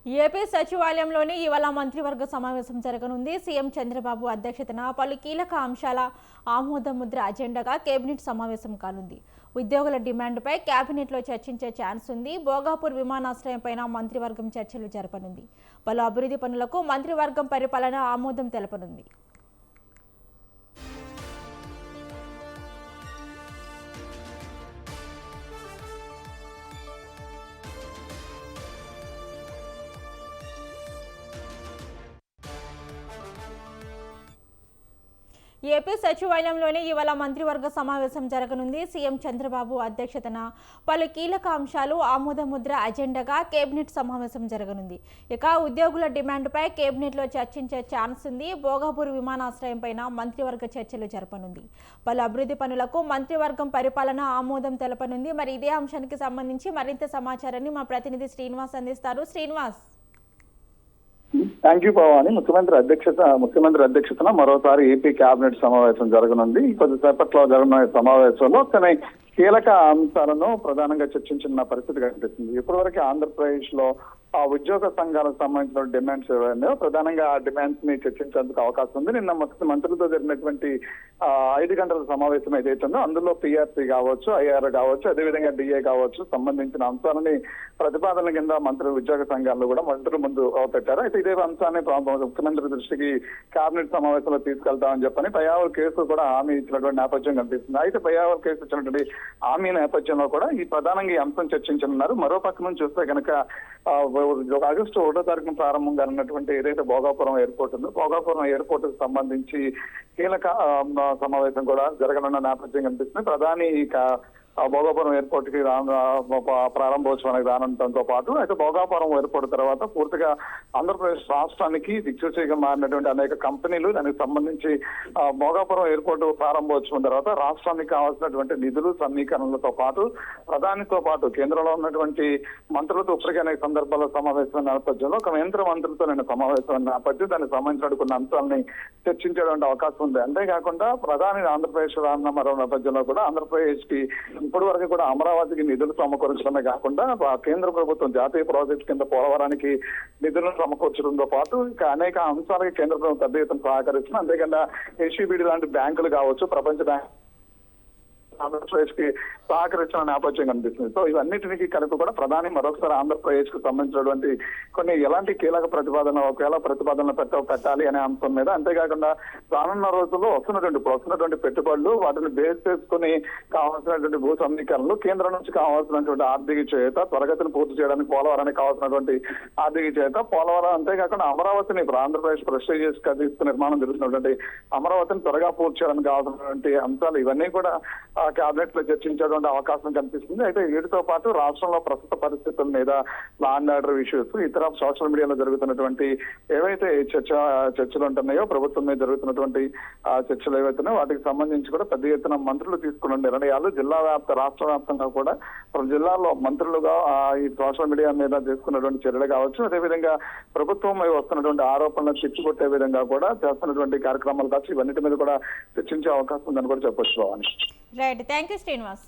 AP సచివాలయంలోని ఇవాళ మంత్రివర్గ సమావేశం జరగనుంది. సీఎం చంద్రబాబు అధ్యక్షతన పలు కీలక అంశాల ఆమోద ముద్ర అజెండాగా కేబినెట్ సమావేశం కానుంది. ఉద్యోగుల డిమాండ్పై కేబినెట్లో చర్చించే ఛాన్స్ ఉంది. భోగాపూర్ విమానాశ్రయంపైన మంత్రివర్గం చర్చలు జరపనుంది. పలు అభివృద్ధి పనులకు మంత్రివర్గం పరిపాలన ఆమోదం తెలపనుంది. ఏపీ సచివాలయంలోని ఇవాళ మంత్రివర్గ సమావేశం జరగనుంది. సీఎం చంద్రబాబు అధ్యక్షతన పలు కీలక అంశాలు ఆమోద ముద్ర అజెండాగా కేబినెట్ సమావేశం జరగనుంది. ఇక ఉద్యోగుల డిమాండ్పై కేబినెట్లో చర్చించే ఛాన్స్ ఉంది. భోగాపూర్ విమానాశ్రయంపైన మంత్రివర్గ చర్చలు జరపనుంది. పలు అభివృద్ధి పనులకు మంత్రివర్గం పరిపాలన ఆమోదం తెలపనుంది. మరి ఇదే అంశానికి సంబంధించి మరింత సమాచారాన్ని మా ప్రతినిధి శ్రీనివాస్ అందిస్తారు. శ్రీనివాస్. Thank you Bhavani. ముఖ్యమంత్రి అధ్యక్షతన మరోసారి ఏపీ కేబినెట్ సమావేశం జరగనుంది. కొద్దిసేపట్లో జరగనున్న సమావేశంలో కొన్ని కీలక అంశాలను ప్రధానంగా చర్చించిన పరిస్థితి కనిపిస్తుంది. ఇప్పటివరకు ఆంధ్రప్రదేశ్ లో ఆ ఉద్యోగ సంఘాలకు సంబంధించిన డిమాండ్స్ ఏవైనా ప్రధానంగా ఆ డిమాండ్స్ ని చర్చించేందుకు అవకాశం ఉంది. నిన్న మంత్రులతో జరిగినటువంటి 5 గంటల సమావేశం ఏదైతుందో అందులో పిఆర్సీ కావచ్చు, ఐఆర్ కావచ్చు, అదేవిధంగా డిఏ కావచ్చు సంబంధించిన అంశాలని ప్రతిపాదనల కింద మంత్రులు ఉద్యోగ సంఘాలను కూడా మంత్రుల ముందు పెట్టారు. అయితే ఇదే అంశాన్ని ముఖ్యమంత్రి దృష్టికి కేబినెట్ సమావేశంలో తీసుకెళ్తామని చెప్పని పయ్యావుల కేసు కూడా హామీ ఇచ్చినటువంటి నేపథ్యం కనిపిస్తుంది. అయితే పయ్యావుల కేసు ఇచ్చినటువంటి హామీ నేపథ్యంలో కూడా ఈ ప్రధానంగా ఈ అంశం చర్చించనున్నారు. మరో పక్క నుంచి చూస్తే కనుక ఆగస్టు 1వ తారీఖున ప్రారంభంగా ఉన్నటువంటి ఏదైతే భోగాపురం ఎయిర్పోర్ట్ ఉందో భోగాపురం ఎయిర్పోర్ట్ కు సంబంధించి కీలక సమావేశం కూడా జరగనున్న నేపథ్యం కనిపిస్తుంది. ప్రధాని భోగాపురం ఎయిర్పోర్ట్ కి ప్రారంభోత్సవానికి రానంతంతో పాటు అయితే భోగాపురం ఎయిర్పోర్ట్ తర్వాత పూర్తిగా ఆంధ్రప్రదేశ్ రాష్ట్రానికి దిక్సూచిగా మారినటువంటి అనేక కంపెనీలు దానికి సంబంధించి భోగాపురం ఎయిర్పోర్ట్ ప్రారంభోత్సవం తర్వాత రాష్ట్రానికి కావాల్సినటువంటి నిధులు సమీకరణలతో పాటు ప్రధానితో పాటు కేంద్రంలో ఉన్నటువంటి మంత్రులతో ఇప్పటికే అనేక సందర్భాల్లో సమావేశమైన నేపథ్యంలో కేంద్ర మంత్రులతో నేను సమావేశమైన నేపథ్యం దానికి సంబంధించిన కొన్ని అంశాలని చర్చించేటువంటి అవకాశం ఉంది. అంతేకాకుండా ప్రధాని ఆంధ్రప్రదేశ్ రానున్న మరో నేపథ్యంలో కూడా ఆంధ్రప్రదేశ్ కి ఇప్పటి వరకు కూడా అమరావతికి నిధులు సమకూర్చడమే కాకుండా కేంద్ర ప్రభుత్వం జాతీయ ప్రాజెక్టు కింద పోలవరానికి నిధులను సమకూర్చడంతో పాటు ఇంకా అనేక అంశాలకి కేంద్ర ప్రభుత్వం పెద్ద ఎత్తున సహకరిస్తుంది. అంతేకాకుండా హెచ్ఈబిడి లాంటి బ్యాంకులు కావచ్చు, ప్రపంచ బ్యాంక్ ఆంధ్రప్రదేశ్ కి సహకరించిన నేపథ్యం కనిపిస్తుంది. సో ఇవన్నిటికి కలిపి కూడా ప్రధాని మరొకసారి ఆంధ్రప్రదేశ్ కు సంబంధించినటువంటి కొన్ని ఎలాంటి కీలక ప్రతిపాదనలు పెట్టాలి అనే అంశం మీద, అంతేకాకుండా రానున్న రోజుల్లో వస్తున్నటువంటి పెట్టుబడులు వాటిని బేస్ చేసుకుని కావాల్సినటువంటి భూ సమీకరణలు, కేంద్రం నుంచి కావాల్సినటువంటి ఆర్థిక చేత త్వరగతిని పూర్తి చేయడానికి పోలవరానికి కావాల్సినటువంటి ఆర్థిక చేత పోలవరం, అంతేకాకుండా అమరావతిని ఇప్పుడు ఆంధ్రప్రదేశ్ ప్రెస్టీజియస్ గా తీసుకుని నిర్మాణం జరుగుతున్నటువంటి అమరావతిని త్వరగా పూర్తి చేయడానికి కావాల్సినటువంటి అంశాలు ఇవన్నీ కూడా కేబినెట్ లో చర్చించేటువంటి అవకాశం కనిపిస్తుంది. అయితే వీటితో పాటు రాష్ట్రంలో ప్రస్తుత పరిస్థితుల మీద, లా అండ్ ఆర్డర్ ఇష్యూస్, ఇతర సోషల్ మీడియాలో జరుగుతున్నటువంటి ఏవైతే చర్చలు ఉంటున్నాయో ప్రభుత్వం మీద జరుగుతున్నటువంటి చర్చలు ఏవైతున్నాయో వాటికి సంబంధించి కూడా పెద్ద ఎత్తున మంత్రులు తీసుకున్న నిర్ణయాలు రాష్ట్ర వ్యాప్తంగా కూడా జిల్లాల్లో మంత్రులుగా ఈ సోషల్ మీడియా మీద తీసుకున్నటువంటి చర్యలు కావచ్చు, అదేవిధంగా ప్రభుత్వం మీద వస్తున్నటువంటి ఆరోపణలు తిప్పికొట్టే విధంగా కూడా చేస్తున్నటువంటి కార్యక్రమాలు కావచ్చు, ఇవన్నిటి మీద కూడా చర్చించే అవకాశం ఉందని కూడా చెప్పొచ్చు. Right, thank you Srinivas.